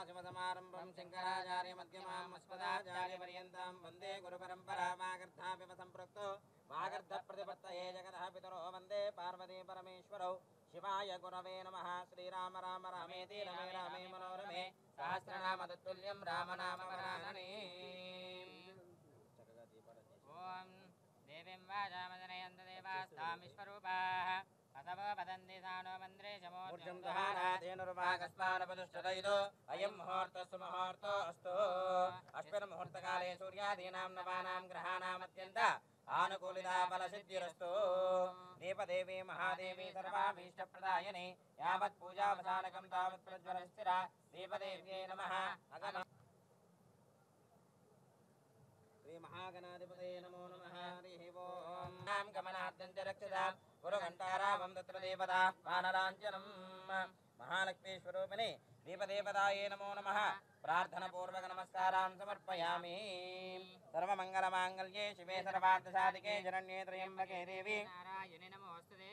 सदाशिवसमारम्भं शङ्कराचार्यमध्यमाम् अस्मदाचार्यपर्यन्तां वन्दे गुरुपरम्परामागर्धापिव सम्पृक्तो वागर्धप्रतिपत्तये जगतः पितरो वन्दे पार्वती परमेश्वरौ शिवाय गुरवे नमः। श्रीराम राम रामेति रमे रामे मनोरमे सहस्रनाम तत्तुल्यं रामनामवरानने। ओम देवीं वाचामदनयन्त देवास्तां विश्वरूपाः असवो वदन्ति सानो मन्द्रे शमोर्जं दहानादेनुर्वागस्मानपदुष्टदयितो अयं मुहूर्तस्तु मुहूर्तो अस्तु। अश्विनमुहूर्तकाले सूर्यादीनां नवानां ग्रहाणामत्यन्त आनुकूलिता फलसिद्धिरस्तु। देवदेवी महादेवी सर्वाभीष्टप्रदायिनी यावत् पूजावसानकं तावत् प्रज्वलस्थिरा देवदेव्यै नमः। श्री महागणाधिपते नमो नमः। हरिः ओम्। नाम गमनार्थं च रक्षितां गुरुघण्टारावं तत्र देवता वानराञ्जनं महालक्ष्मी स्वरूपिणे दीपदेवतायै नमो नमः। प्रार्थनापूर्वक नमस्कारां समर्पयामि। सर्वमङ्गलमाङ्गल्ये शिवे सर्वार्थसाधिके शरण्ये त्र्यम्बके देवी नारायणे नमोस्तुते।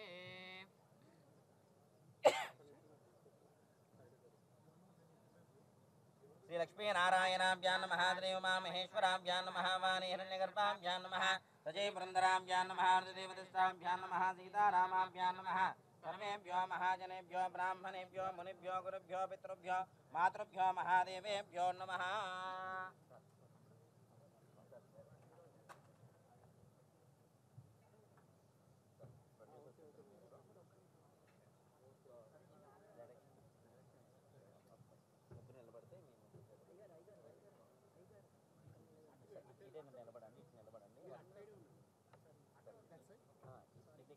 श्री लक्ष्मी नारायणाभ्यां नमः। श्री उमा महेश्वराभ्यां नमः। वाणी हिरण्यगर्भाभ्यां नमः। सजय पुरन्दराभ्यां नमः। देवदस्ताभ्यां नमः। सीतारामाभ्यां नमः। सर्वेभ्यो महाजनेभ्यो ब्राह्मणेभ्यो मुनिभ्यो गुरुभ्यो पितृभ्यो मातृभ्यो महादेवेभ्यो नमः।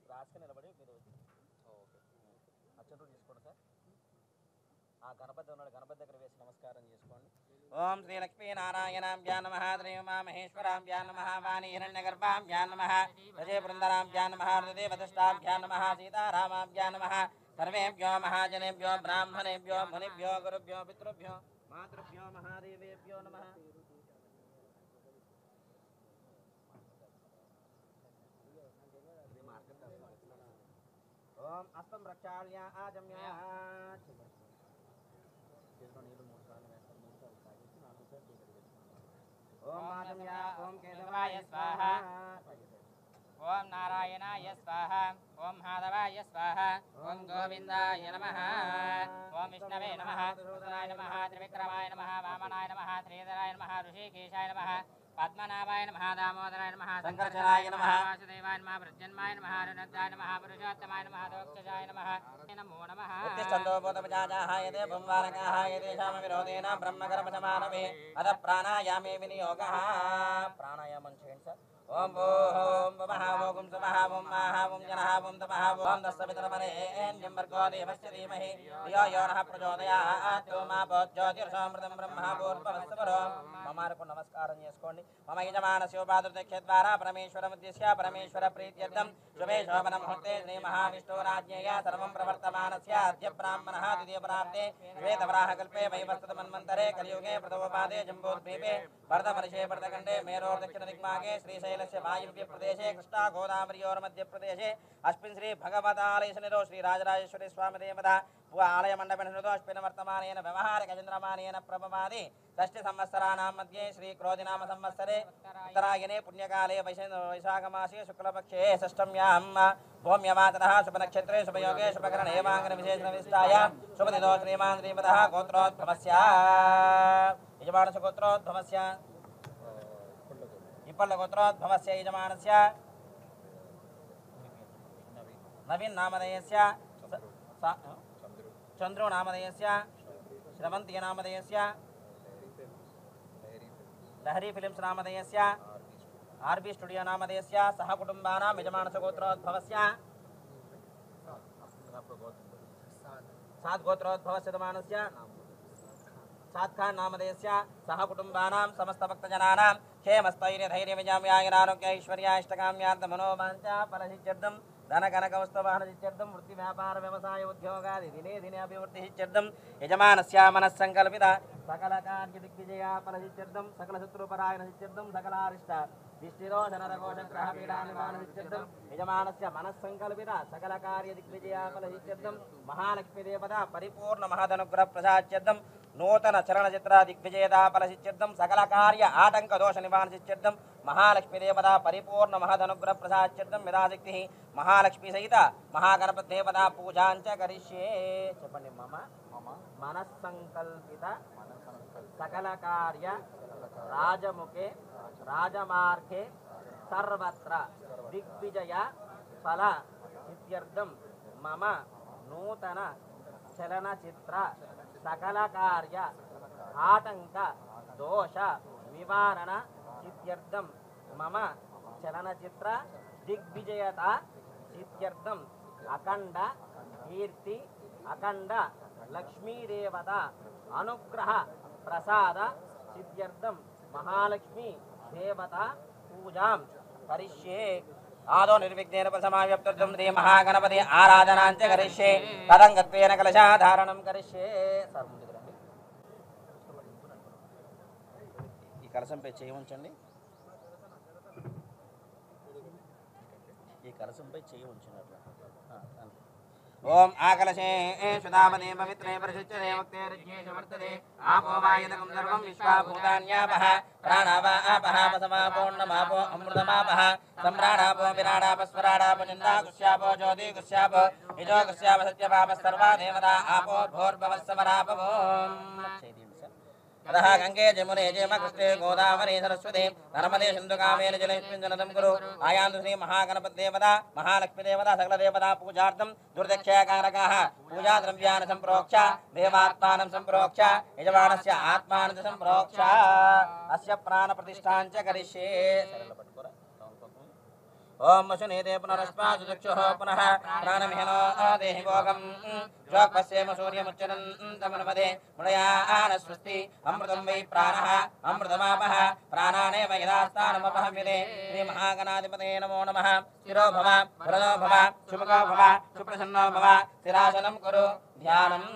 క్లాస్కి నిలబడి మీరు ఓకే అచ్చంటూ తీసుకోండి సార్. ఆ గణపతి ఉన్నాడు, గణపతి దగ్గర వేసి నమస్కారం చేసుకోండి. ఓం శ్రీ లక్ష్మీ నారాయణాభ్యాం నమః. శ్రీ ఉమా మహేశ్వరాభ్యాం నమః. వాణి హిరణ్యగర్భాభ్యాం నమః. సజయ బృందరాభ్యాం నమః. దేవదష్టాభ్యాం నమః. సీతారామాభ్యాం నమః. సర్వేభ్యో మహాజనేభ్యో బ్రాహ్మణేభ్యో మునిభ్యో గురుభ్యో పితృభ్యో మాతృభ్యో మహాదేవేభ్యో నమః. ओम अस्तम रक्षाल्य आजम्य ओम आजम्य ओम केशवाय स्वाहा ओम नारायणाय स्वाहा ओम माधवाय स्वाहा ओम गोविंदाय नमः ओम विष्णवे नमः सूदनाय नमः त्रिविक्रमाय नमः वामनाय नमः श्रीधराय नमः ऋषिकेशाय नमः पद्मनाभाय नमः दामोदराय नमः शंकरचराय नमः वासुदेवाय नमः प्रद्युम्नाय नमः रुद्राय नमः पुरुषोत्तमाय नमः दोक्षजाय नमः नमो नमः उत्तिष्ठन्तो बोधपजाजाहाय ते ब्रह्मवारकाहाय तेषां विरोधेन ब्रह्मकर्मसमानमे अथ प्राणायामे विनियोगः प्राणायामं చేయండి సార్. ओम ओम महावोगुं सुमहावुं महावुं जनहावुं तमहावुं दस्सवितरमरेण्यं भर्गो देवस्य धीमहि धियो यो नः प्रचोदयात् मा ज्योतिर्षामृतं ब्रह्मा पूर्ववस्वरो ममार्को नमस्कारं చేసుకోండి. मम यजमानस्य उपादृतस्य द्वारा परमेश्वरमुद्दिश्य परमेश्वर प्रीत्यर्थं शुभे शोभन मुहूर्ते श्री महाविष्णुराज्ञेय सर्वं प्रवर्तमानस्य अद्य ब्राह्मणः द्वितीय प्राप्ते वेदवराहकल्पे वैवस्वतमन्वन्तरे कलियुगे प्रथमपादे जम्बूद्वीपे भरतवर्षे भरतखण्डे मेरोर्दक्षिणदिग्भागे श्रीशैलस्य वायुव्य प्रदेशे कृष्णा गोदावरीयोर्मध्ये प्रदेशे अस्मिन् श्री भगवतालयसनिधौ श्री राजराजेश्वरी स्वामी देवता आलय मंडपेन अश्विन वर्तमानेन व्यवहारिक चंद्रमानेन प्रभवादि षष्टि संवत्सराणां मध्ये श्री क्रोधिनाम संवत्सरे उत्तरायणे पुण्यकाले वैशाखमासे शुक्लपक्षे षष्ठम्यां भौम्यवातरः शुभनक्षत्रे शुभयोगे शुभकरणे वांगन विशेषणविष्टायां शुभदिनो श्रीमान् श्रीमतः गोत्रोद्भवस्य यजमानस्य गोत्रोद्भवस्य इप्पल्ल गोत्रोद्भवस्य यजमानस्य नवीन नामधेयस्य चंद्रो नामधेयस्य श्रवंती नामधेयस्य लहरी फिल्म्स नामधेयस्य आरबी स्टूडियो नामधेयस्य सह कुटुंबानां यजमानस्य गोत्रोद्भवस्य सात गोत्रोद्भवस्य यजमानस्य सात खान नामधेयस्य सह कुटुंबानां समस्त भक्तजनानां क्षेमस्थैर्य धैर्य विजयारोग्य ऐश्वर्य इष्टकाम्यार्थ मनोवांछा फलसिद्ध्यर्थं धन कनकवस्तुवाहनसिद्ध्यर्थं वृत्ति व्यापार व्यवसाय उद्योगादि दिने दिने अभिवृद्धिसिद्ध्यर्थं यजमानस्य मनस्संकल्पिता सकल कार्य दिग्विजया फलसिद्ध्यर्थं सकल शत्रुपरायणसिद्ध्यर्थं सकलारिष्ट दिष्टिरोधनरघोषग्रहपीडानिवारणसिद्ध्यर्थं यजमानस्य मनस्संकल्पिता सकल कार्य दिग्विजया फलसिद्ध्यर्थं महालक्ष्मी देवता परिपूर्ण महदनुग्रह प्रसाद्यर्थं నూతన చలనచిత్ర దిగ్విజేత ఫలసిద్ధ్యర్థం సకల కార్య ఆటంక దోష నివారణసిద్ధ్యర్థం మహాలక్ష్మీ దేవత పరిపూర్ణ మహదనుగ్రహ ప్రసాద్యర్థం యథాశక్తి మహాలక్ష్మీ సహిత మహాగణపతి దేవత పూజాంచ కరిష్యే. చెప్పండి. మమ మనస్సంకల్పిత సకల కార్య రాజముఖే రాజమార్గే సర్వత్ర దిగ్విజయ ఫల సిద్ధ్యర్థం మమ నూతన చలనచిత్ర సకల కార్య ఆటంక దోష నివారణ సిద్ధ్యర్థం మమ చలనచిత్ర దిగ్విజయత సిద్ధ్యర్థం అఖండ కీర్తి అఖండ లక్ష్మీదేవత అనుగ్రహ ప్రసాద సిద్ధ్యర్థం మహాలక్ష్మీ దేవత పూజాం కరిష్యే. ఆదో నిర్విఘ్నేన సమావ్యాప్త్యర్థం శ్రీ మహాగణపతి ఆరాధనాంచ కరిష్యే. తదంగత్వేన కలశాధారణం కరిష్యే. ఈ కలశంపై చేయి ఉంచండి. ఈ కలశంపై చేయి ఉంచండి. ఓం ఆకలశే సుధామనే పవిత్రే పరిశుచ్యతే వక్తే రుజ్యేషు వర్తతే ఆపో వాయుదకం సర్వం విశ్వాభూతాన్యాపః ప్రాణావాపః పసమాపోర్ణమాపో అమృతమాపః సంప్రాణాపో విరాడాపస్వరాడాపో చందాకుశ్యాపో జ్యోతికుశ్యాపో యజోకుశ్యాప సత్యపాపः సర్వా దేవతా ఆపో భోర్భవస్సమరాపవోం. अतः गंगे जमुने जयम कृष्णे गोदावरी सरस्वती नर्मदे सिंधु कावेरी जलेस्मिन् जलदं कुरु. आयान्तु श्री महागणपति देवता महालक्ष्मी देवता सकल देवता पूजार्थं दुर्दक्षयकारकाः पूजा द्रव्यान् संप्रोक्ष देवात्मानं संप्रोक्ष यजमानस्य आत्मानं संप्रोक्ष अस्य प्राण प्रतिष्ठाञ्च करिष्ये. ओम अशुनेते पुनरस्मासुचक्षुः पुनः प्राणमिहनो देहि भोगं ज्योक्पस्येम सूर्यमुच्चरन्तमनुपदे मुनयानस्वस्ति अमृतं वै प्राणः अमृतमापः प्राणानेव यदास्तानमपहव्यते. श्रीमहागणाधिपतये नमो नमः. स्थिरो भव वरदो भव शुभगो भव सुप्रसन्नो भव. स्थिरासनं कुरु ध्यानम्.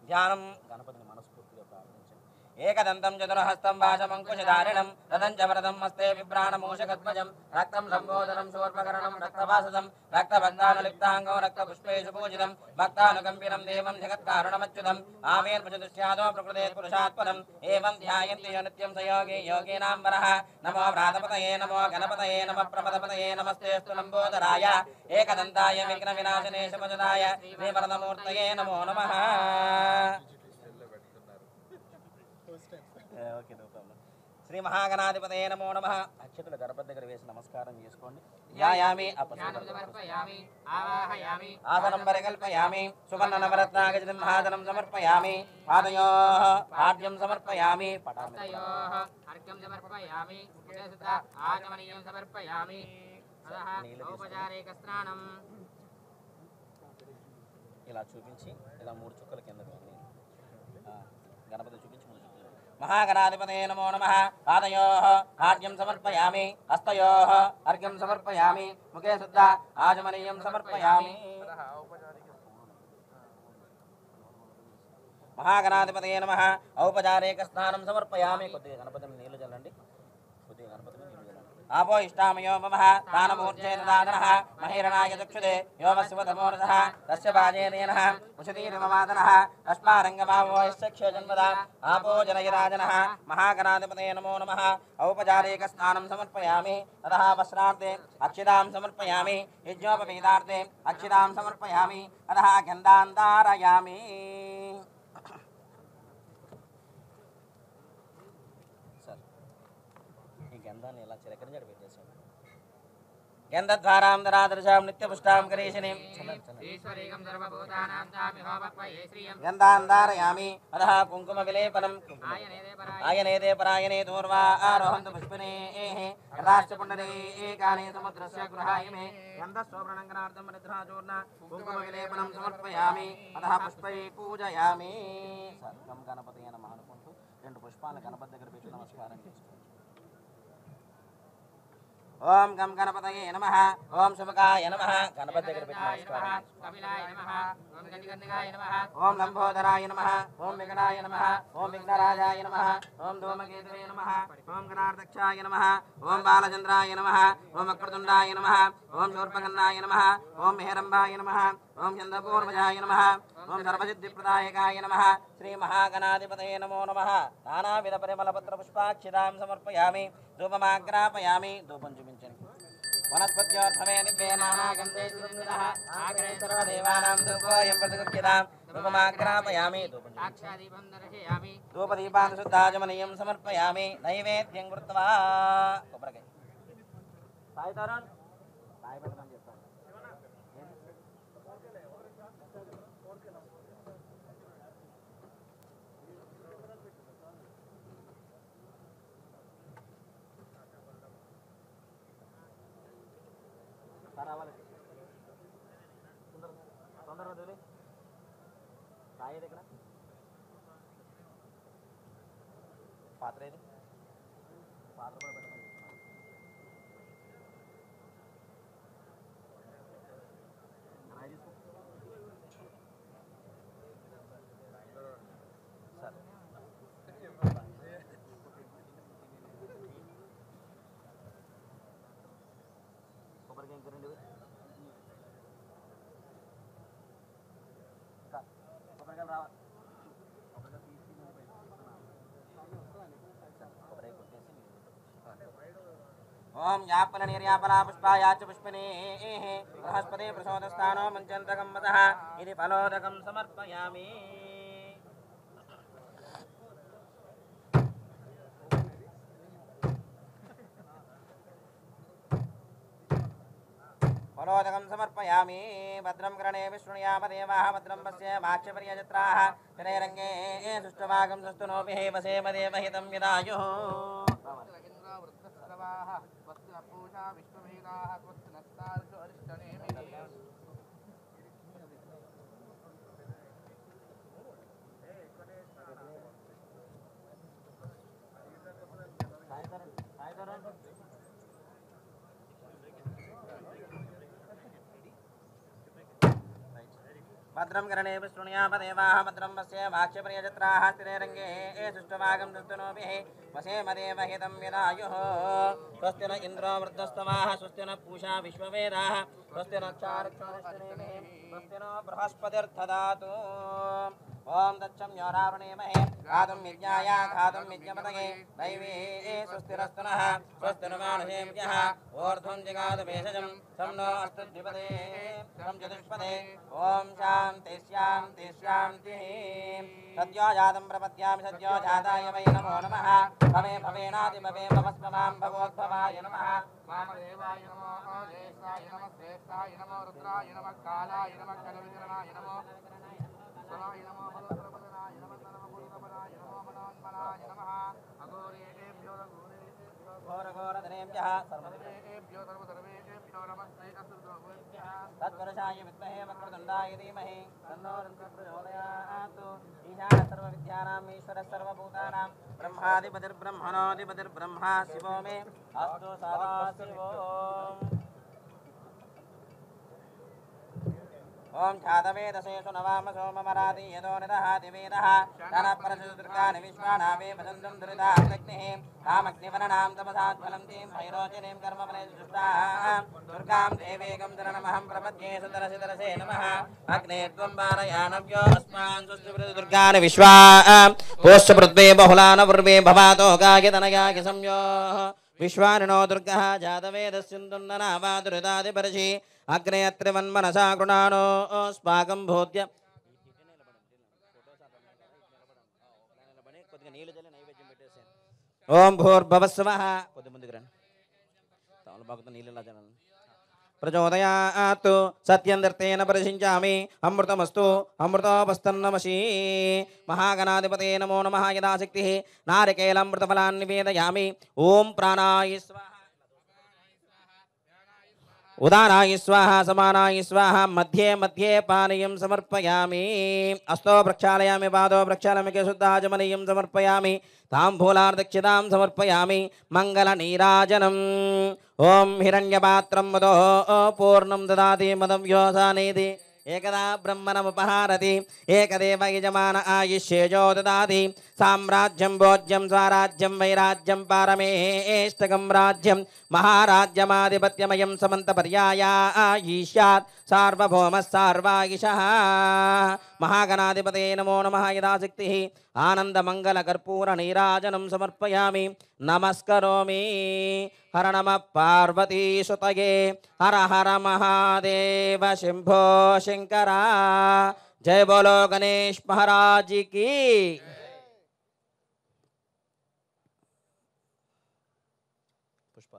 ध्यानं गणपतिनि मनस्फूर्तिगा प्रार्थिंचंడి. ఏకదంతం చతురహస్తం వాసమంకుశధారిణం రథం చ వరదం హస్తే విభ్రాణమూషకధ్వజం రక్తం సంబోధనం శూర్పకరణం రక్తవాసదం రక్తబంధానులిప్తాంగం రక్తపుష్పేషు పూజితం భక్తానుకంపినం దేవం జగత్కారుణమచ్యుతం ఆమేర్భుజదుష్యాదో ప్రకృతే పురుషాత్పదం ఏవం ధ్యాయంతి నిత్యం సయోగి యోగినాంబరః. నమో వ్రాతపతయే నమో గణపతయే నమః ప్రమదపతయే నమస్తేస్తు లంబోదరాయ ఏకదంతాయ విఘ్న వినాశనే శుభజదాయ శ్రీవరదమూర్తయే నమో నమః. శ్రీ మహాగణాధిపతయే నమో నమః. అక్షతుల గణపతి దగ్గర వేసి నమస్కారం చేసుకోండి. ధ్యాయామి ఆసనం పరికల్పయామి సువర్ణ నవరత్నాగజం మహాదనం సమర్పయామి పాదయోః పాద్యం సమర్పయామి పటయోః అర్ఘ్యం సమర్పయామి ఆచమనీయం సమర్పయామి. అదః ఔపచారిక స్నానం. ఇలా చూపించి ఇలా 3 చుక్కల కింద గణపతి చూపించి మహాగణాధిపతయే నమో నమః. పాదయోః పాద్యం సమర్పయామి హస్తయోః అర్ఘ్యం సమర్పయామి ముఖే శుద్ధ ఆచమనీయం సమర్పయామి. మహాగణాధిపతయే నమః. ఔపచారిక స్నానం సమర్పయామి. కొద్దిగా గణపతిని నీళ్లు చల్లండి. కొద్దిగా గణపతిని నీళ్లు చల్లండి. आपो इष्टामयो ममः दानमूर्धेर्दानः महिरणाय चक्षुदे यो वस्वतमोरसः तस्य वाजेनेनः उषतीर्ममादनः तस्मारङ्गमावो यस्य क्षयजन्मदा आपो जनयराजनः महागणाधिपतये नमो नमः। औपचारिकस्नानं समर्पयामि ततः वस्त्रार्थे अक्षितां समर्पयामि यज्ञोपवीतार्थे अक्षितां समर्पयामि ततः गन्धां धारयामि। గంధాన్ని ఇలా చిలకరించాడు పెట్టేశాడు. గంధద్వారాం దరాదర్శాం నిత్యపుష్టాం కరీషిణీం గంధాన్ ధారయామి అధః కుంకుమ విలేపనం ఆయనేదే పరాయణే దూర్వా ఆరోహంతు పుష్పినేః యథాశ్చ పుండరీకాని సముద్రస్య గృహాయమే గంధస్వప్రణంగనార్థం నిద్రాచూర్ణ కుంకుమ విలేపనం సమర్పయామి అధః పుష్పై పూజయామి. సర్వం గణపతయే నమః అనుకుంటూ 2 పుష్పాలను గణపతి దగ్గర పెట్టి నమస్కారం చేసుకోండి. ఓం గం గణపతయే నమః ఓం శుభకాయ నమః గణపతి దగ్గర పెట్టి నమస్కారం కపిలాయ నమః ఓం గజగంధికాయ నమః ఓం లంబోదరాయ నమః ఓం విఘ్నాయ నమః ఓం విఘ్నరాజాయ నమః ఓం ధూమకేతవే నమః ఓం గణార్దక్షాయ నమః ఓం బాలచంద్రాయ నమః ఓం వక్రతుండాయ నమః ఓం శూర్పకర్ణాయ నమః ఓం మెహరంబాయ నమః ఓం చంద్రపూర్వజాయ నమః ఓం సర్వసిద్ధిప్రదాయకాయ నమః శ్రీ మహాగణాధిపతయే నమో నమః నానావిధ పరిమళపత్ర పుష్పాక్షితాం సమర్పయామి ధూపమాగ్రాపయామి ధూపం చూపించండి వనస్పత్యోర్ధమే నివ్యే నానాగంధే సుగంధినః ఆగ్రే సర్వదేవానాం ధూపోయం ప్రతిగృహ్యతాం ధూపమాగ్రాపయామి ధూపం సాక్షాదీపం దర్శయామి ధూపదీపాన్ శుద్ధాజమనీయం సమర్పయామి నైవేద్యం కృత్వా కొబ్బరికాయ సాయి తరుణ్ సాయి పథకం చెప్తాను తొందరగా వదిలి సాయి దగ్గర పాత్ర ఏది పాత్ర కూడా పెట్టమని సరే కొబ్బరికాయ ఇంకో రెండు కొబ్బరికాయలు రావాలి ఓం యాపన నిర్యాపనా పుష్పాయాచ పుష్పనే బృహస్పతి ప్రసోదస్థానో మంచంతకం మదః ఇది ఫలోదకం సమర్పయామి ఫలోదకం సమర్పయామి భద్రం కరణే విష్ణుయామ దేవాః భద్రం పశ్య మాక్షపర్యజత్రాః శరైరంగే సుష్టవాగం సుస్తునోభిః వసేమ దేవహితం విదాయుః పూజా విష్ణువేదాః కృష్ణస్తార్షు అరిష్టనేమి భద్రం కరణే విష్ణుయామ దేవాః భద్రం పశ్య మాక్షపర్యజత్రాః స్థిరేరంగే సుష్టవాగం సుస్తునోభిః వసేమ దేవహితం విదాయుః స్వస్తి న ఇంద్రో వృద్ధస్తవాః స్వస్తి న పూషా విశ్వవేదాః స్వస్తి నక్షారక్షణేమి స్వస్తి నో బృహస్పతిర్దదాతు ఓం దక్షమ్యోరావృణేమహే గాతుం యజ్ఞాయ ఘాతుం యజ్ఞపతగే దైవీ స్వస్తిరస్తు నః స్వస్తి ను మానుషేభ్యః ఊర్ధ్వం జిగాతు భేషజం సం నో అస్తు ద్విపదే సం చతుష్పదే ఓం శాంతి శాంతి శాంతిః సద్యో జాతం ప్రపద్యామి సద్యో జాతాయ వై నమో నమః భవే భవేనాది భవే భవస్మమాం భగవద్భవాయ నమః వామదేవాయ నమో దేశాయ నమః శ్రేష్ఠాయ నమో రుద్రాయ నమః కాలాయ నమః కలవికరణాయ నమో సరాయ నమో బలప్రపదనాయ నమః సర్వభూతపదాయ నమో మనోన్మనాయ నమః అఘోరేభ్యో ఘోరఘోరధనేభ్యః సర్వదేవేభ్యో సర్వసర్వేభ్యో నమస్తే అసురగోభ్యః తత్పురుషాయ విద్మహే వక్రతుండాయ ధీమహి తన్నో రుద్రః ప్రచోదయాత్ ఈశాన సర్వవిద్యానాం ఈశ్వరः సర్వభూతానాం బ్రహ్మాధిపతిర్బ్రహ్మణోధిపతిర్బ్రహ్మా శివో మే అస్తు సదాశివో ఓం ఛాదవేదసేషు నవామ సోమమరాది యదో నిదహాతి వేదః తనపరచుదుర్గాని విశ్వానావే భజంతం దురితాగ్నిః కామగ్నివరణాం తపసాజ్వలం తీం భైరోచనీం కర్మఫలేషు దుష్టాః దుర్గాం దేవీకం చరణమహం ప్రపద్యే సుతరసితరసే నమః అగ్నే త్వం వారయానవ్యో అస్మాన్ సుష్టివృతి దుర్గాని విశ్వా పోష్య పృథ్వీ బహుళాన పూర్వే భవాతో గాయతనయాకి సంయోః విశ్వానినో దుర్గः జాతవేదస్యుందున్ననావా దురితాదిపరిషి అగ్నే అత్రివన్మనసా గృణానో స్వాగం భూత్య ఓం భూర్భవస్వః కొద్ది ముందుకు రండి తమలపాకుతో నీళ్ళలా జనాలు ప్రచోదయాత్ సత్యందర్తేన పరిశించామి అమృతమస్తు అమృతోపస్తన్నమసి మహాగణాధిపతే నమో నమః యథాశక్తి నారికేళమృతఫలాన్ని నివేదయామి ఓం ప్రాణాయ స్వాహ उदानाय स्वाहा समानाय स्वाहा मध्ये मध्ये पानीयं समर्पयामि अस्तो प्रक्षालयामि पादो प्रक्षालयामि शुद्धाचमनीयं समर्पयामि ताम्बूलार्दक्षितां समर्पयामि मङ्गलनीराजनम् ॐ हिरण्यपात्रं मदो पूर्णं ददाति मदं योसानेति एकदा ब्रह्मणमुपहारति एकदेव यजमान आयुष्येजो ददाति साम्राज्यं भोज्यं स्वराज्यं वैराज्यं पारमेष्टकं राज्यं महाराज्यमाधिपत्यमयं समन्तपर्यायायिष्यात् सार्वभौमः सार्वायुषः महागणाधिपतये नमो नमः यदाशक्तिः आनन्दमङ्गलकर्पूरनीराजनं समर्पयामि नमस्करोमि हर नमः पार्वतीसुतये हर हर महादेव शंभो शंकरा जय बोलो गणेश महाराज की पुष्प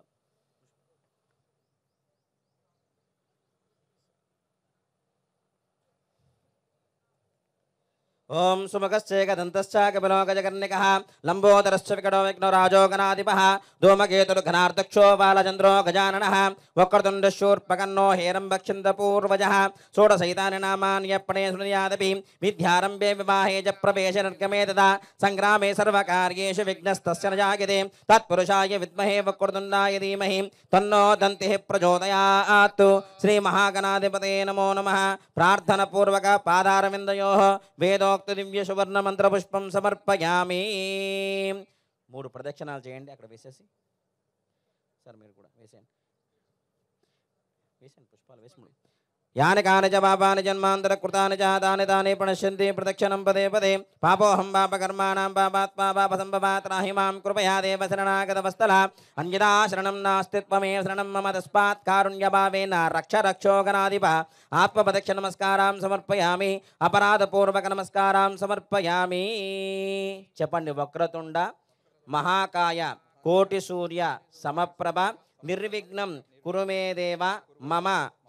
ओम सुमुखश्चेकदन्तश्च कपिलो गजकर्णिकः लम्बोदरश्च विकटो विघ्नो राजो गणाधिपः धूमकेतुर्घनार्दक्षो बालचन्द्रो गजाननः वक्रतुण्डशूर्पकर्णो हेरम्बक्षिन्दपूर्वजः षोडशैतानि नामानि यप्पणे शृणुयादपि विद्यारम्भे विवाहे च प्रवेशे निर्गमे तथा सङ्ग्रामे सर्वकार्येषु विघ्नस्तस्य न जायते तत्पुरुषाय विद्महे वक्रतुण्डाय धीमहि तन्नो दन्तिः प्रचोदयात् श्रीमहागणाधिपतये नमो नमः प्रार्थनापूर्वक पादारविन्दयोः वेदोक्त దివ్య సువర్ణ మంత్ర పుష్పం సమర్పయామి మూడు ప్రదక్షిణాలు చేయండి అక్కడ వేసేసి సార్ మీరు కూడా వేసేయండి పుష్పాలు వేసి యాని కాని చ పాపాని జన్మాంతర కృతాని చ తాని తాని ప్రణశ్యంతి ప్రదక్షిణం పదే పదే పాపోహం పాపకర్మాణం పాపాత్మా పాపసంభవాత్ రాహి మాం కృపయా దేవ శరణాగతవస్తల అన్యదా శరణం నాస్తి త్వమేవ శరణం మమ తస్మాత్ కారుణ్యభావేన రక్ష రక్షో గణాధిప ఆత్మప్రదక్షిణ నమస్కారం సమర్పయామి అపరాధపూర్వక నమస్కారం సమర్పయామి చెప్పండి వక్రతుండ మహాకాయ కోటి సూర్య సమప్రభ నిర్విఘ్నం కురు మే దేవ మమ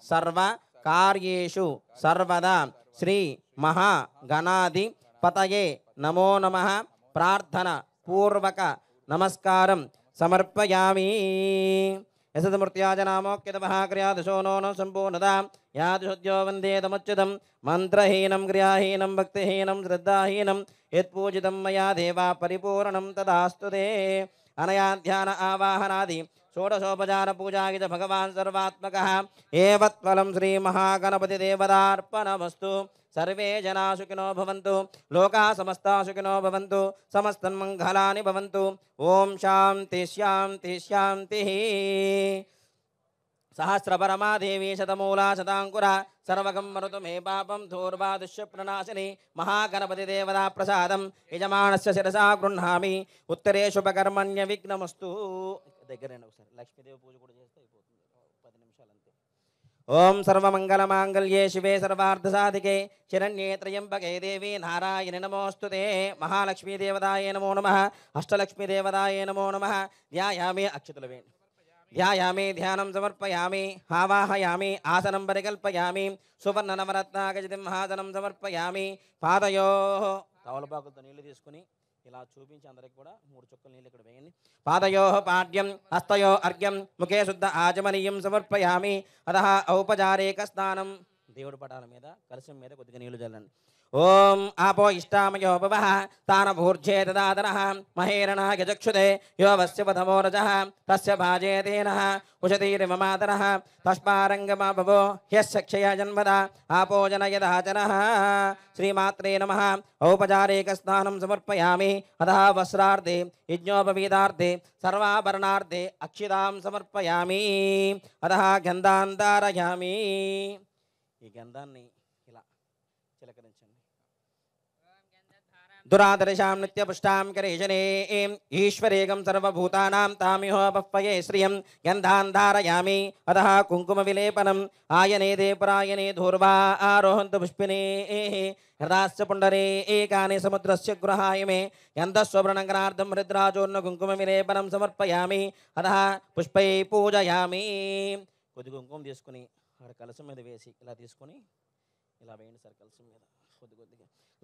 సర్వ కార్యేషు సర్వదా శ్రీ మహా గణాధి పతయే నమో నమః ప్రార్థన పూర్వక నమస్కారం సమర్పయామి యసదమూర్త్యాజనామోక్యతమః క్రియాదశో నో సంపూర్ణదా యాదశోద్యో వందేదముచ్యుతం మంత్రహీనం క్రియాహీనం భక్తిహీనం శ్రద్ధాహీనం యత్పూజితం మయా దేవా పరిపూర్ణం తదాస్తు తే అనయా ధ్యాన ఆవాహనాది षोडशोपचार पूजा च भगवान् सर्वात्मकः एवत्फलं श्रीमहागणपति देवतार्पणमस्तु सर्वे जना सुखिनो भवन्तु लोकाः समस्ता सुखिनो भवन्तु समस्तन्मङ्गलानि भवन्तु ओम शान्ति शान्ति शान्तिः सहस्रपरमा देवी शतमूला शताङ्कुरा सर्वगं मरुतु मे पापं धूर्वा दुष्यप्रणाशिनी महागणपति देवता प्रसादं यजमानस्य शिरसा गृह्णामि उत्तरेषुपकर्मण्य विघ्नमस्तु దగ్గరేనా ఒకసారి లక్ష్మీదేవి పూజ కూడా చేస్తే అయిపోతుంది 10 నిమిషాలు అంతే ఓం సర్వమంగళమాంగళ్యే శివే సర్వార్థసాధికే శరణ్యే త్రయంబకే దేవి నారాయణి నమోస్తుతే మహాలక్ష్మీ దేవతాయే నమో నమః అష్టలక్ష్మీ దేవతాయే నమో నమః ధ్యాయామి అక్షతలు వేయండి ధ్యాయామి ధ్యానం సమర్పయామి ఆవాహయామి ఆసనం పరికల్పయామి సువర్ణ నవరత్నాగజతిం హాసనం సమర్పయామి పాదయోః తవలపాకులతో నీళ్లు తీసుకుని ఇలా చూపించి అందరికి కూడా 3 చుక్కల నీళ్ళు ఇక్కడ వేయండి పాదయోః పాడ్యం హస్తయో అర్ఘ్యం ముఖే శుద్ధ ఆచమనీయం సమర్పయామి అతః ఔపచారిక స్నానం దేవుడి పటాల మీద కలశం మీద కొద్దిగా నీళ్లు చల్లండి ఓం ఆపో ఇష్టామయో భవః తాన భూర్జే దదాతనః మహేరణః గజక్షుతే యో వస్య పథమో రజః తస్య భాజేతేనః ఉషతీరిమమాతరః తస్మారంగమా భవో హ్యస్య క్షయ జన్మద ఆపో జనయదాచనః శ్రీమాత్రే నమః ఔపచారిక స్నానం సమర్పయామి అతః వస్త్రార్థే యజ్ఞోపవీతార్థే సర్వాభరణార్థే అక్షితాం సమర్పయామి అతః గంధాన్ ధారయామి ఈ గంధాన్ని ఇలా చిలకరించండి दुरादर्शां नित्यपुष्टां करेशने ईश्वरेगं सर्वभूतानां तामिहो बह्वये श्रियं गन्धान् धारयामि अतः कुङ्कुमविलेपनम् आयने देपरायणे धूर्वा आरोहन्तु पुष्पिने हृदाश्च पुण्डरे एकानि समुद्रस्य गृहाय मे गन्धस्ववर्णगणार्धं हृद्राजोन्न कुङ्कुमविलेपनं समर्पयामि अतः पुष्पै पूजयामि కొద్ది కుంకుమ తీసుకుని ఆడ కలశం మీద వేసి ఇలా తీసుకుని ఇలా వేయండి సార్ కలశం మీద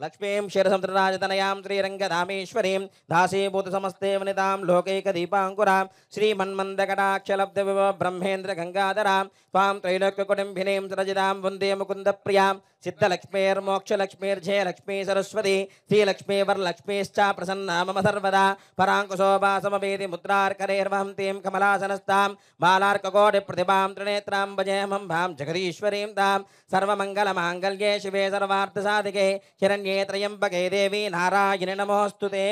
లక్ష్మీం క్షీరసముద్రరాజతనయాం శ్రీరంగధామేశ్వరీం దాసీభూతసమస్తే వనితాం లోకైకదీపాంకురాం శ్రీమన్మందకటాక్షలబ్ధ బ్రహ్మేంద్ర గంగాధరాం త్వాం త్రైలోక్యకుటుంబినీం సరజితాం వందే ముకుందప్రియాం సిద్ధలక్ష్మీర్మోక్షలక్ష్మీర్జయలక్ష్మీ సరస్వతి శ్రీలక్ష్మీవర్లక్ష్మీశ్చ ప్రసన్నా మమ సర్వదా పరాంకుశోభాసమవేది ముద్రార్కరేర్వహంతీం కమలాసనస్తాం బాలార్కకోటిప్రతిభాం త్రినేత్రాం భజేమం జగదీశ్వరీం తాం సర్వమంగళమాంగళ్యే శివే సర్వార్థసాధికే శరణ్యే త్రయంబకే దేవి నారాయణి నమోస్తుతే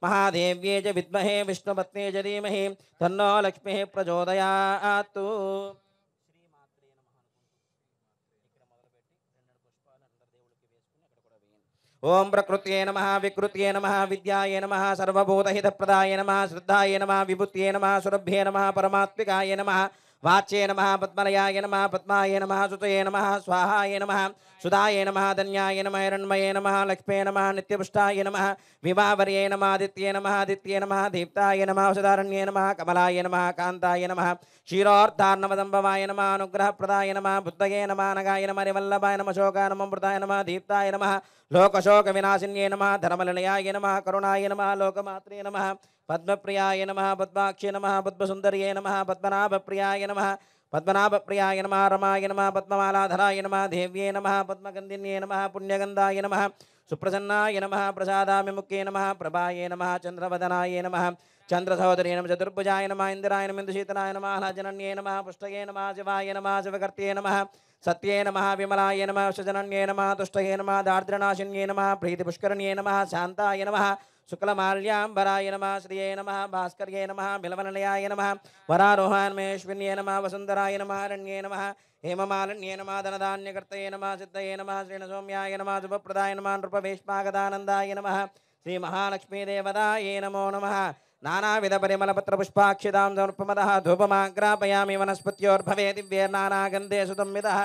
మహాదేవ్యే చ విద్మహే విష్ణుపత్నే చ ధీమహి తన్నో లక్ష్మీ ప్రచోదయాత్. ఓం ప్రకృత్యే నమః వికృత్యే నమః విద్యాయే నమః సర్వభూతహితప్రదాయ నమః శ్రద్ధాయ నమః విభూత్యే నమః సురభ్యే నమః పరమాత్మికాయ నమః వాచ్యే నమః పద్మలయాయ నమః పద్మాయ నమః సుతయే నమః స్వాహాయ నమః సుధాయ నమః ధన్యాయ నమః హిరణ్మయే నమః లక్ష్మే నమః నిత్యపుష్టాయ నమః వివావర్యే నమః ఆదిత్యే నమః ఆదిత్యే నమః దీప్తాయ నమః సుధారణ్యే నమః కమలాయ నమః కాంతాయ నమః క్షీరోర్ధార్ణవదంభవాయ నమః అనుగ్రహప్రదాయ నమః బుద్ధయే నమః నగాయ నమః వల్లభాయ నమః శోకాయ నమః మృతాయ నమః దీప్తాయ నమః లోకశోక వినాశిన్యే నమః ధర్మనిలయాయ నమః కరుణాయ నమః లోకమాత్రే నమః పద్మప్రియాయ నమః పద్మాక్షే నమః పద్మసుందర్యే నమః పద్మనాభప్రియాయ నమః పద్మనాభప్రియాయ నమః రమాయ నమః పద్మమాలాధరాయ నమః దేవ్యే నమః పద్మగంధిన్యే నమః పుణ్యగంధాయ నమః సుప్రసన్నాయ నమః ప్రసాదామిముఖ్యే నమః ప్రభాయే నమః చంద్రవదనాయ నమః చంద్రసహోదరే నమః చతుర్భుజాయ నమః ఇంద్రాయ నమః ఇందుశీతనాయ నమః జనన్యే నమః పుష్టయే నమః శివాయ నమః శివకర్త్యే నమః సత్యే నమః విమలాయ నమః శజనన్యే నమః తుష్టయే నమః దార్ద్రనాశిన్యే నమః ప్రీతిపుష్కరణ్యే నమః శాంతాయ నమః శుక్లమాల్యాంబరాయ నమః శ్రియే నమః భాస్కర్యే నమః బిలవనిలయాయ నమః వరారోహాన్మేశ్వర్యే నమః వసుంధరాయ నమః అరణ్యే నమః హేమమాలిన్యే నమః ధనధాన్యకర్తయే నమః సిద్ధయే నమః శ్రీణసౌమ్యాయ నమః శుభప్రదాయ నమః నృపవేష్మాగదానందాయ నమః శ్రీమహాలక్ష్మీదేవతాయే నమో నమః నానావిధ పరిమళపత్ర పుష్పాక్షితాం సమర్పమదః ధూపమాగ్రాపయామి వనస్పత్యోర్భవే దివ్యేర్నానాగంధే సుతంవిదః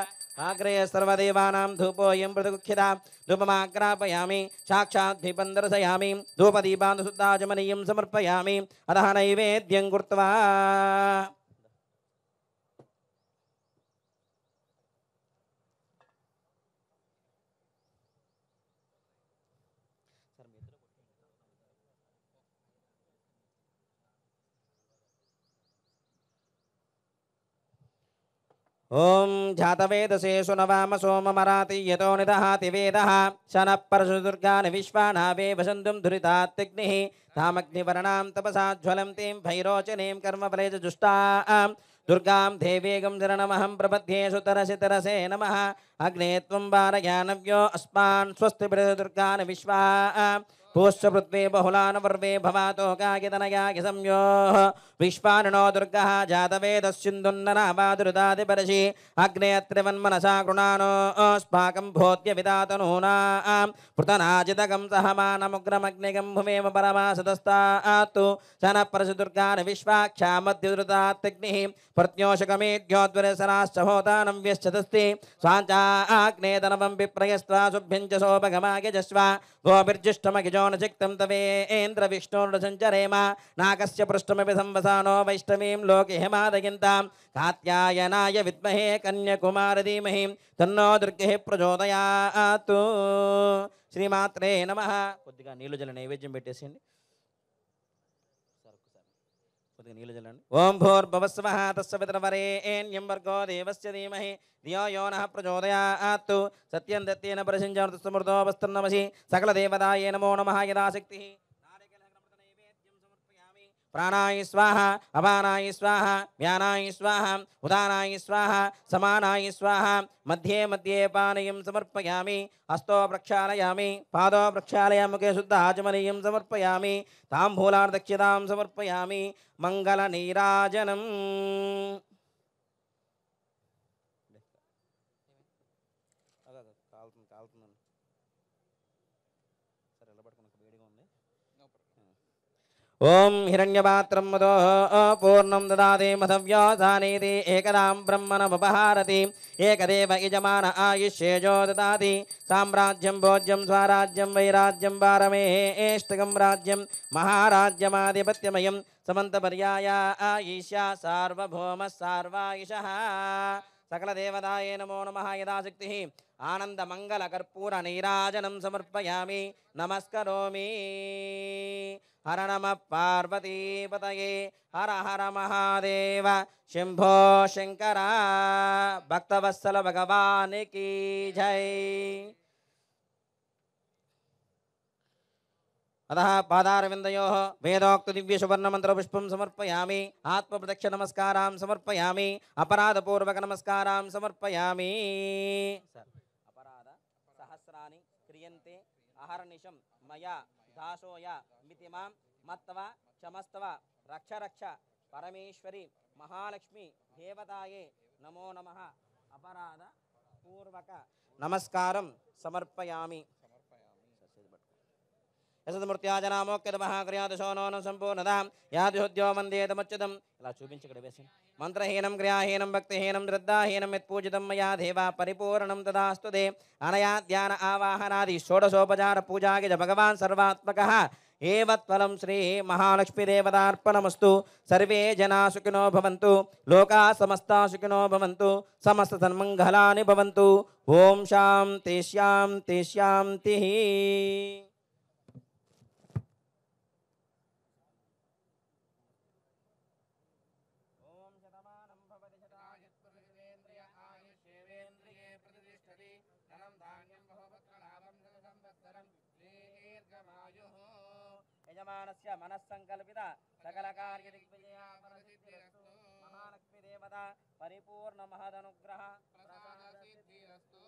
ఆగ్రే సర్వదేవానాం ధూపోయం ప్రతిగుఖ్యతాం ధూపమాగ్రాపయామి సాక్షాత్ దీపం దర్శయామి ధూపదీపాన్ శుద్ధాచమనీయం సమర్పయామి అతః నైవేద్యం కృత్వా ఓం జాతవేదసే సునవామ సోమమరాతి యతో నిదహాతి వేదః శనః పరశుదుర్గాని విశ్వానావే వసంతుం ధురితాత్తిగ్నిః తామగ్నివర్ణాం తపసాజ్వలంతీం భైరోచనీం కర్మఫలేచ జుష్టాం దుర్గాం దేవేగం శరణమహం ప్రపద్యే సుతరసితరసే నమః అగ్నే త్వం వారయానవ్యో అస్మాన్ స్వస్తి దుర్గాని విశ్వా పూష్య పృథ్వీ బహుళాన్ వర్వే భవాతో కాకితనయాకి సంయోః విశ్వాననో దుర్గः జాతవేదస్సిందున్ననావాదురుదాదిపరశి అగ్నేయత్రివన్మనసా గృణానో స్పాకం భోత్య విదాతనూనాం పృతనాజితకం సహమానముగ్రమగ్నిగం భువేమ పరమాసదస్తాత్తు శనః పరశుదుర్గాని విశ్వాక్షామద్యుదృతాత్తిగ్నిః ప్రత్యోషకమేధ్యోద్వరసరాశ్చ హోతానం వ్యశ్చతస్తి స్వాంచాగ్నేతనవం విప్రయస్త్వా శుభ్యం చ సోపగమాయజస్వ గోభిర్జిష్టమగిజోనచిక్తం తవేంద్ర విష్ణోర్సంచరేమ నాకస్య పృష్ఠమపి సంవసానో వైష్ణవీం లోకే హేమాదయంతాం కాత్యాయనాయ విద్మహే కన్యకుమార ధీమహి తన్నో దుర్గే ప్రచోదయాత్. శ్రీమాత్రే నమః. కొద్దిగా నీళ్ళు జల నైవేద్యం పెట్టేసేయండి. కొద్దిగా నీళ్ళు జల్లండి. ఓం భూర్భువస్వః తస్సవితర్వరేణ్యం భర్గో దేవస్య ధీమహి ధియో యో నః ప్రచోదయాత్. సత్యం దత్తేన పరిశించామృత సమృతో వస్త్రనమసి సకల దేవతాయే నమో నమః యదాశక్తిః. ప్రాణాయ స్వాహ అపానాయ స్వాహ వ్యానాయ స్వాహ ఉదానాయ స్వాహ సమానాయ స్వాహ మధ్యే మధ్యే పానీయం సమర్పయామి. హస్తో ప్రక్షాళయామి పాదో ప్రక్షాళయామి ముఖే శుద్ధ ఆచమనీయం సమర్పయామి తాంబూలార్దక్షితాం సమర్పయామి మంగళ నీరాజనం. కాలుతుందండి. సరే ఎలా పట్టుకున్న వేడిగా ఉంది. ఓం హిరణ్యపాత్రం మదో పూర్ణం దదాతి మధవ్యోసానేతి ఏకదాం బ్రహ్మణముపహారతి ఏకదేవ యజమాన ఆయుష్యేజో దదాతి. సామ్రాజ్యం భోజ్యం స్వరాజ్యం వైరాజ్యం వారమేష్టకం రాజ్యం మహారాజ్యమాధిపత్యమయం समन्तपर्याय ईशा सार्वभौमः सार्वायुषः सकलदेवतायै नमो नमः यदाशक्तिः आनन्दमङ्गलकर्पूरनीराजनं समर्पयामि नमस्करोमि हर नमः पार्वतीपतये हर हर महादेव शंभो शंकर भक्तवत्सल भगवान की जय। अतः पादारविन्दयोः वेदोक्त दिव्य सुवर्ण मंत्र पुष्पं समर्पयामि आत्मप्रदक्ष नमस्कारां समर्पयामि अपराधपूर्वक नमस्कारां समर्पयामि। अपराध सहस्राणि क्रियन्ते अहर्निशं मया दासोया मितिमां मत्वा क्षमस्तव रक्ष रक्ष परमेश्वरी महालक्ष्मी देवताये नमो नमः अपराध पूर्वक नमस्कारं समर्पयामि। यशमूर्त्याजनामोक्यतमहाक्रियादशोनो सम्पूर्णतां यादिशोद्यो वन्देतमुच्युतम् ఇలా చూపించి ఇక్కడ వేసి మంత్రహీనం క్రియాహీనం భక్తిహీనం శ్రద్ధాహీనం యత్పూజితం మయా దేవా పరిపూర్ణం తదాస్తు తే అనయా ధ్యాన ఆవాహనాది షోడశోపచార పూజాకి చ భగవాన్ సర్వాత్మకః ఏవత్ఫలం శ్రీ మహాలక్ష్మీదేవతార్పణమస్తు సర్వే జనా సుఖినో భవంతు లోకా సమస్తా సుఖినో భవంతు సమస్త సన్మంగళాని భవంతు ఓం శాంతి శాంతి శాంతి। यजमानस्य मनस्संकल्पित सकल कार्य दिग्विजया मनसिद्धिरस्तु महालक्ष्मी देवता परिपूर्ण महदनुग्रह प्रसाद सिद्धिरस्तु।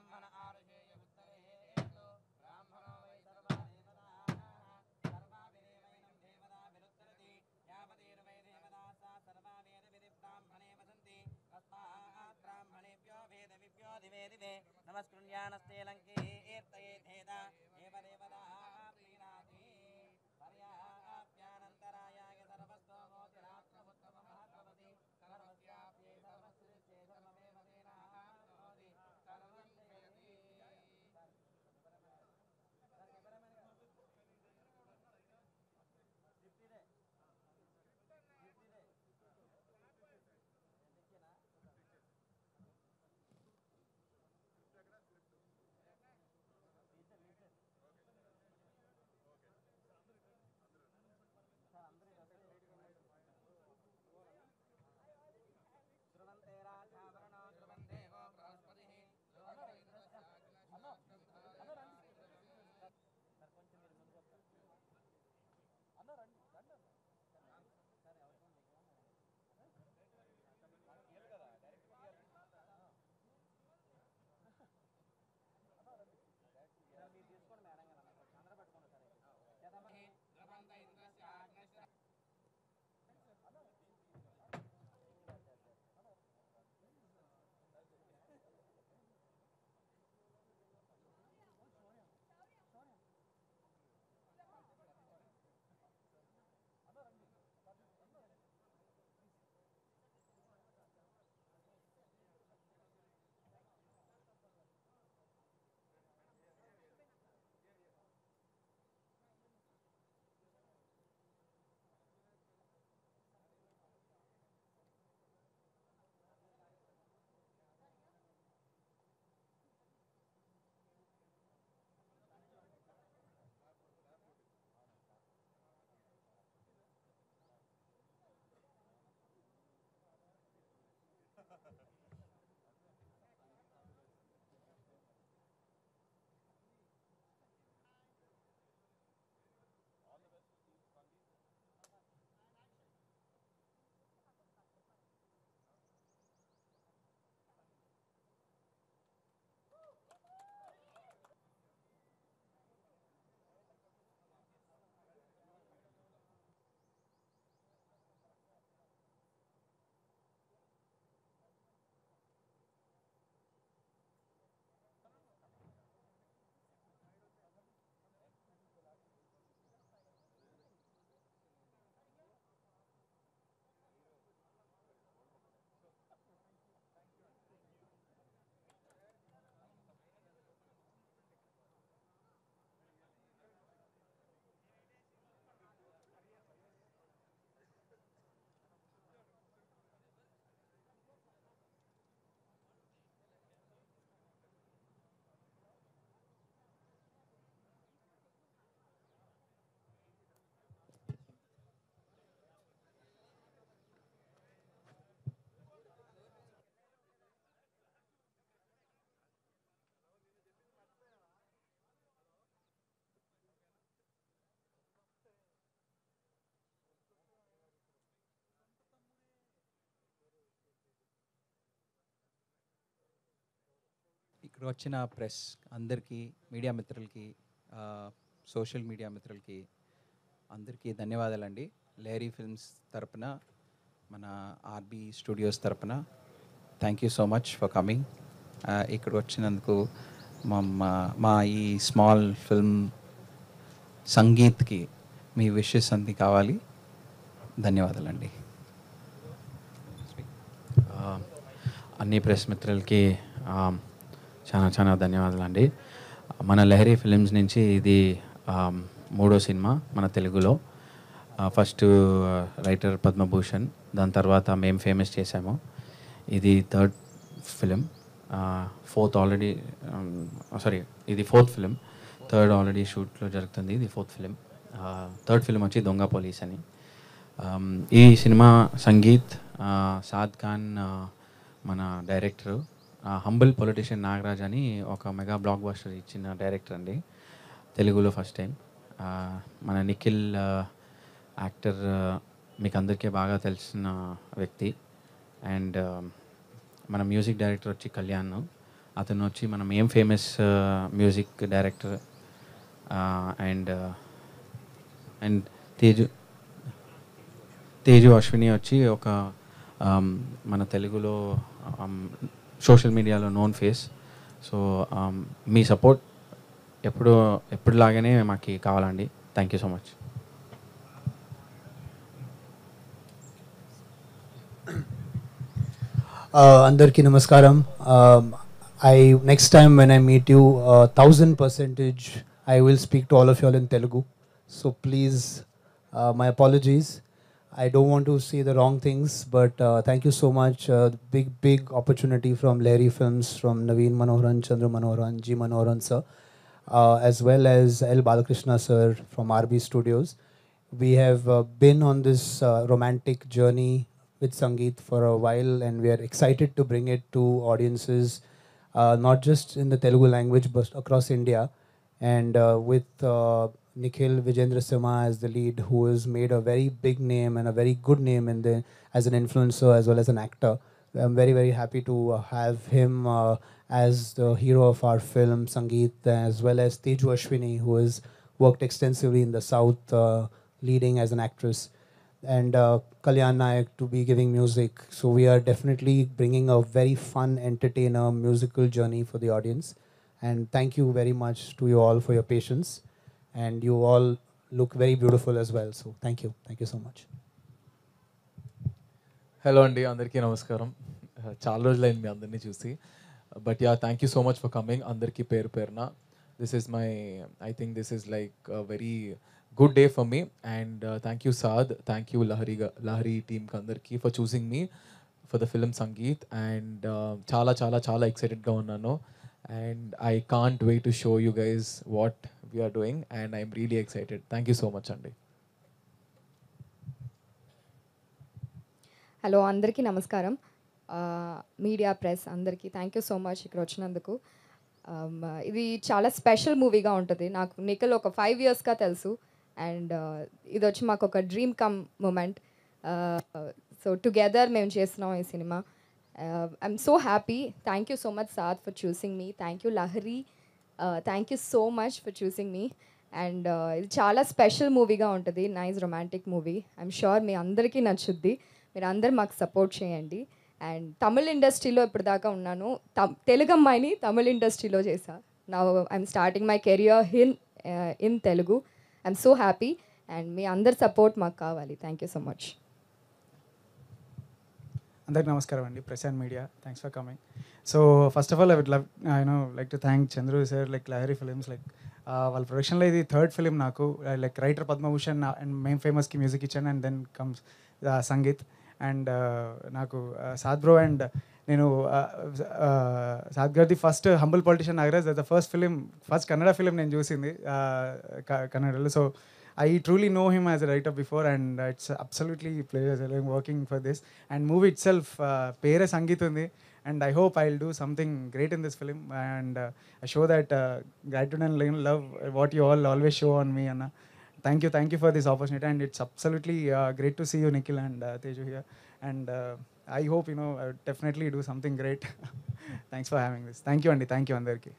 బ్రాహ్మణ ఆరుషేయ ఉత్తరేతు బ్రాహ్మణో వై సర్వా దేవతాః సర్వా విదేవైనం దేవతా విరుద్ధరతి యావదేర్వై దేవతా సా సర్వా వేద విధి బ్రాహ్మణే వసంతి తస్మాత్ బ్రాహ్మణేభ్యో వేద విభ్యో దివే దివే నమస్కృణ్యానస్తే లంకేర్తయేధేద ఏవ దేవతా ప్రీణాతి పర్యాప్యానంతరాయాయ సర్వస్తోమోతిరాత్రముత్తమమహద్భవతి సర్వస్యాప్యై సర్వశ్రేష్ఠే సర్వమేవ తేనాప్నోతి సర్వం జయతి ధ్రువంతే రాజావరణో ధ్రువందేవో బృహస్పతిః ధ్రువంతో ఇంద్రస్య సార్ కొంచెం మీరు ముందుకు వస్తారు అన్న రండి రండి సరే అవసరం లేదు కదా డైరెక్ట్ సార్ మీరు తీసుకోండి మేడం గారు అందరూ పెట్టుకోండి సార్ ధ్రువంత ఇంద్రస్య అగ్నిశ్చ ఇక్కడ వచ్చిన ప్రెస్ అందరికీ, మీడియా మిత్రులకి, సోషల్ మీడియా మిత్రులకి అందరికీ ధన్యవాదాలండి. లేరీ ఫిల్మ్స్ తరపున, మన ఆర్బీ స్టూడియోస్ తరపున thank you so much for coming. ఇక్కడ వచ్చినందుకు మా ఈ స్మాల్ ఫిల్మ్ సంగీత్కి మీ విషెస్ అన్నీ కావాలి. ధన్యవాదాలండి. అన్ని ప్రెస్ మిత్రులకి చాలా చాలా ధన్యవాదాలు అండి. మన లహరి ఫిలిమ్స్ నుంచి ఇది మూడో సినిమా మన తెలుగులో. ఫస్ట్ రైటర్ పద్మభూషణ్, దాని తర్వాత మేము ఫేమస్ చేసాము. ఇది థర్డ్ ఫిలిం. ఇది ఫోర్త్ ఫిలిం. థర్డ్ ఆల్రెడీ షూట్లో జరుగుతుంది. ఇది ఫోర్త్ ఫిలిం. థర్డ్ ఫిలిం వచ్చి దొంగ పోలీస్ అని. ఈ సినిమా సంగీత్ సాద్ ఖాన్ మన డైరెక్టరు, హంబుల్ పొలిటీషియన్ నాగరాజ్ అని ఒక మెగా బ్లాక్ బస్టర్ ఇచ్చిన డైరెక్టర్ అండి, తెలుగులో ఫస్ట్ టైం. మన నిఖిల్ యాక్టర్ మీకు అందరికీ బాగా తెలిసిన వ్యక్తి. అండ్ మన మ్యూజిక్ డైరెక్టర్ వచ్చి కళ్యాణ్. అతను వచ్చి మనం ఏం famous music director and and Teju Teju Ashwini వచ్చి ఒక మన తెలుగులో సోషల్ మీడియాలో నోన్ ఫేస్. సో మీ సపోర్ట్ ఎప్పుడులాగానే మాకు కావాలండి. Thank you so much. Andarki namaskaram. Next time when I meet you, 1000% I will speak to all of you all in Telugu. So please, my apologies. I don't want to say the wrong things, but thank you so much. Big opportunity from Lahiri Films, from Naveen Manoharan, Chandra Manoharan, G Manoharan sir, as well as L Balakrishna sir from RB Studios. We have been on this romantic journey with Sangeet for a while, and we are excited to bring it to audiences, not just in the Telugu language, but across India. And with Nikhil Vijendra Sima as the lead, who has made a very big name and a very good name as an influencer as well as an actor. I'm very, very happy to have him as the hero of our film, Sangeet, as well as Teju Ashwini, who has worked extensively in the South, leading as an actress, and Kalyan Nayak to be giving music. So we are definitely bringing a very fun, entertainer, musical journey for the audience. And thank you very much to you all for your patience. And you all look very beautiful as well. So thank you so much. Hello అండి, అందరికీ నమస్కారం. చాలా రోజులైంది మీ అందరినీ చూసి. But yeah, thank you so much for coming. అందరికీ పేరు పేరున this is my, I think this is like very good day for me. And thank you సాద్, థ్యాంక్ యూ లహరి టీమ్కి అందరికీ for choosing me for the film Sangeet. And చాలా చాలా చాలా ఎక్సైటెడ్గా ఉన్నాను. And I can't wait to show you guys what we are doing. And I'm really excited. Thank you so much అండి. Hello, అందరికీ నమస్కారం. మీడియా ప్రెస్ అందరికీ థ్యాంక్ యూ సో మచ్ ఇక్కడ వచ్చినందుకు. ఇది చాలా స్పెషల్ మూవీగా ఉంటుంది. నాకు నిఖిల్ ఒక 5 yearsగా తెలుసు. అండ్ ఇది వచ్చి మాకు ఒక dream come moment. So together మేము చేస్తున్నాం ఈ సినిమా. I'm so happy. Thank you so much Saad for choosing me. Thank you Lahari, thank you so much for choosing me. And ఇది చాలా స్పెషల్ మూవీగా ఉంటుంది. Nice romantic movie. I'm sure మీ అందరికీ నచ్చుద్ది. మీరు అందరు మాకు సపోర్ట్ చేయండి. అండ్ తమిళ్ ఇండస్ట్రీలో ఇప్పటిదాకా ఉన్నాను. తెలుగు అమ్మాయిని తమిళ్ ఇండస్ట్రీలో చేశా. Now I'm starting my career in Telugu. I'm so happy. And మీ అందరి సపోర్ట్ మాకు కావాలి. Thank you so much. అందరికి నమస్కారం అండి. Prashanth media, thanks for coming. So first of all I would like to thank Chandru sir, like Lahari films. Like వాళ్ళ ప్రొడక్షన్లో ఇది 3rd ఫిలిం నాకు. లైక్ రైటర్ పద్మభూషణ్ అండ్ మెయిన్ ఫేమస్కి మ్యూజిక్ ఇచ్చాను. And then comes Sangeeth. And నాకు సాద్ బ్రో అండ్ నేను సాద్ గారిది first humble politician Nagaraj, the first Kannada film నేను చూసింది కన్నడలో. So I truly know him as a writer before, and it's absolutely pleasure working for this. And movie itself, pere Sangeet undi, and I hope I'll do something great in this film, and I show that gratitude and love what you all always show on me. Anna, thank you for this opportunity, and it's absolutely great to see you, Nikhil and Teju here. And I hope I would definitely do something great. Thanks for having this. Thank you, Andy. Thank you, Andarki.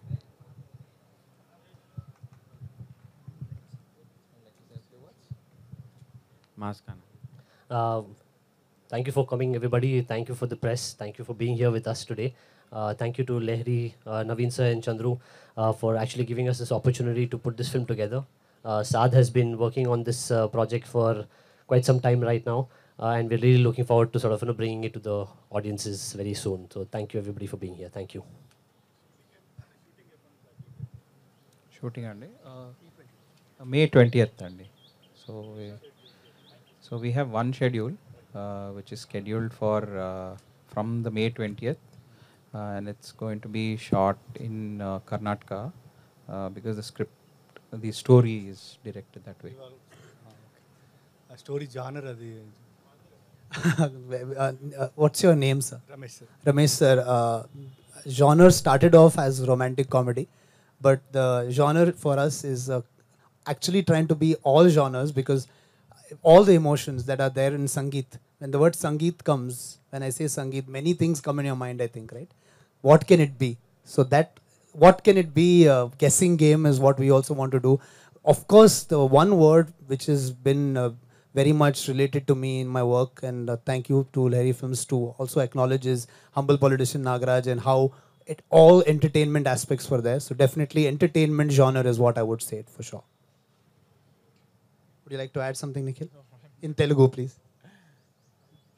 Thank you for coming, everybody. Thank you for the press. Thank you for being here with us today. Thank you to Lahiri, Naveen sir and Chandru for actually giving us this opportunity to put this film together. Saad has been working on this project for quite some time right now, and we're really looking forward to sort of bringing it to the audiences very soon. So thank you everybody for being here. Thank you. Shooting అండి May 20th అండి. So we have one schedule which is scheduled for from the May 20th, and it's going to be shot in Karnataka because the story is directed that way. Story genre adi. What's your name, sir? Ramesh sir. Ramesh sir. Genre started off as romantic comedy, but the genre for us is actually trying to be all genres, because all the emotions that are there in Sangeet, when the word Sangeet comes, when I say Sangeet, many things come in your mind, I think, right? What can it be? So that, what can it be? Guessing game is what we also want to do. Of course, the one word which has been very much related to me in my work, and thank you to Lahiri Films to also acknowledge, is humble politician Nagaraj, and how it all entertainment aspects were there. So definitely entertainment genre is what I would say it for sure. Would you like to add something, Nikhil? In Telugu, please.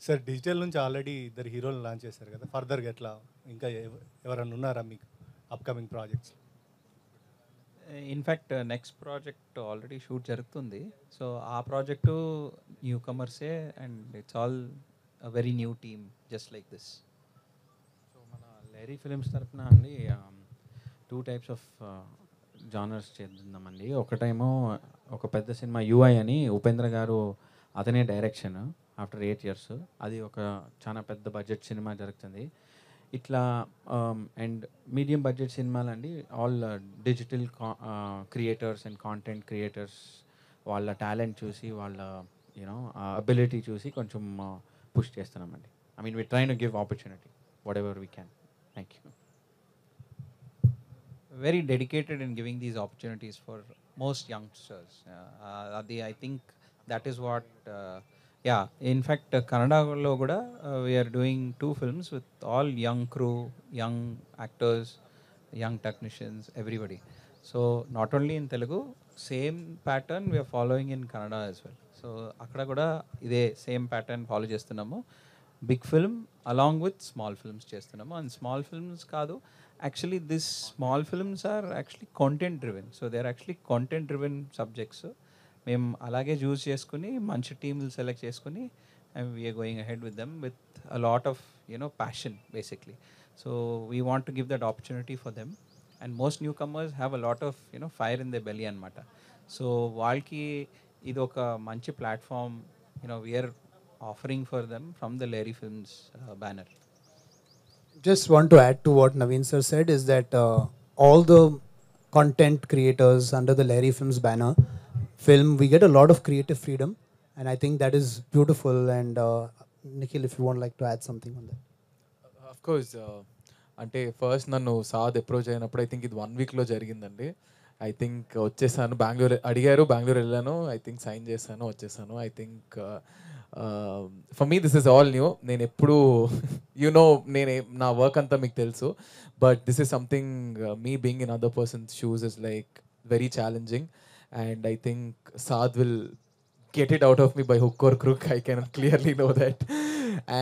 Sir digital నుంచి already ఇద్దరు హీరోలు launch చేశారు కదా, ఫర్దర్గా ఎట్లా ఇంకా ఎవరన్నా ఉన్నారా మీకు upcoming projects? In fact next project already shoot జరుగుతుంది. సో ఆ project newcomers, and it's all very new team just like this. So మన లేరీ ఫిలిమ్స్ తరఫున అండి 2 types ఆఫ్ జానర్స్ చేద్దామండి. ఒకటేమో ఒక పెద్ద సినిమా యూఐ అని ఉపేంద్ర గారు, అతనే డైరెక్షన్ ఆఫ్టర్ 8 years. అది ఒక చాలా పెద్ద బడ్జెట్ సినిమా జరుగుతుంది. ఇట్లా అండ్ మీడియం బడ్జెట్ సినిమాలు అండి all digital creators and content creators వాళ్ళ టాలెంట్ చూసి, వాళ్ళ యూనో అబిలిటీ చూసి కొంచెం పుష్ చేస్తున్నామండి. I mean we tried to give opportunity whatever we can. Thank you. Very dedicated in giving these opportunities for most youngsters. I think that is what, in fact, Kannada kuda we are doing 2 films with all young crew, young actors, young technicians, everybody. So not only in Telugu, same pattern we are following in Kannada as well. So akkada kuda ide same pattern follow chestunnamo. Big film along with small films చేస్తున్నాము. And small films కాదు, actually this small films are actually content driven. So they are actually content driven subjects. మేము అలాగే choose చేసుకుని మంచి టీమ్లు select చేసుకుని and we are going ahead with them with a lot of passion basically. So we want to give that opportunity for them. And most newcomers have a lot of fire in the belly అనమాట. So వాళ్ళకి ఇది ఒక మంచి platform we are offering for them from the Lahiri Films banner. Just want to add to what Naveen sir said, is that all the content creators under the Lahiri Films banner film, we get a lot of creative freedom, and I think that is beautiful. And Nikhil, if you would like to add something on that. Of course, అంటే first నన్ను Saad approach అయినప్పుడు I think ఇది 1 weekలో జరిగిందండి. I think వచ్చేసాను, బెంగళూరు అడిగారు, బెంగళూరు వెళ్ళాను, I think sign చేశాను, వచ్చేసాను. I think for me this is all new. నేను ఎప్పుడు నా వర్క్ అంతా మీకు తెలుసు, but this is something me being in other persons shoes is like very challenging, and I think Saad will get it out of me by hook or crook. I can clearly know that,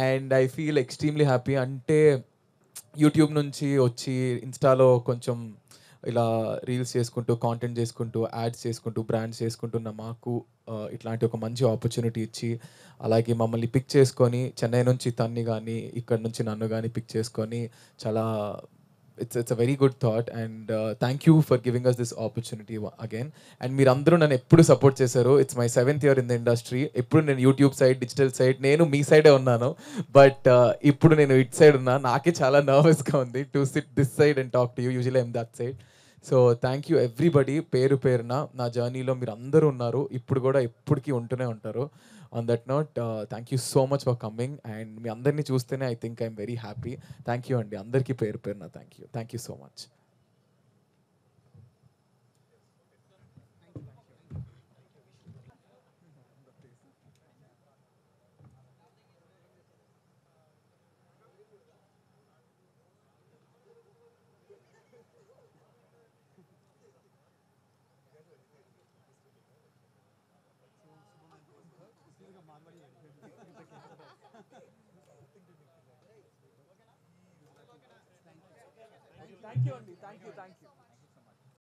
and I feel extremely happy. అంటే YouTube నుంచి వచ్చి ఇన్స్టాలో కొంచెం ఇలా reels చేసుకుంటూ, content చేసుకుంటూ, ads చేసుకుంటూ, brands చేసుకుంటున్న మాకు ఇట్లాంటి ఒక మంచి ఆపర్చునిటీ ఇచ్చి, అలాగే మమ్మల్ని పిక్ చేసుకొని చెన్నై నుంచి తన్ని కానీ ఇక్కడ నుంచి నన్ను కానీ పిక్ చేసుకొని, చాలా it's a very good thought, and thank you for giving us this opportunity again. And మీరందరూ నన్ను ఎప్పుడు సపోర్ట్ చేశారు. It's my 7th year in the industry. ఎప్పుడు నేను యూట్యూబ్ సైడ్, డిజిటల్ సైడ్, నేను మీ సైడే ఉన్నాను, బట్ ఇప్పుడు నేను ఇట్ సైడ్ ఉన్నా. నాకే చాలా నర్వస్గా ఉంది to SIT this side and talk to you. Usually I'm that side. So thank you everybody, పేరు పేరున నా జర్నీలో మీరు అందరూ ఉన్నారు, ఇప్పుడు కూడా ఎప్పటికీ ఉంటూనే ఉంటారు. On that note, thank you so much for coming, and మీ అందరినీ చూస్తేనే I think I'm very happy. Thank you అండి, అందరికీ పేరు పేరున thank you so much. Thank you, Andy. Thank you.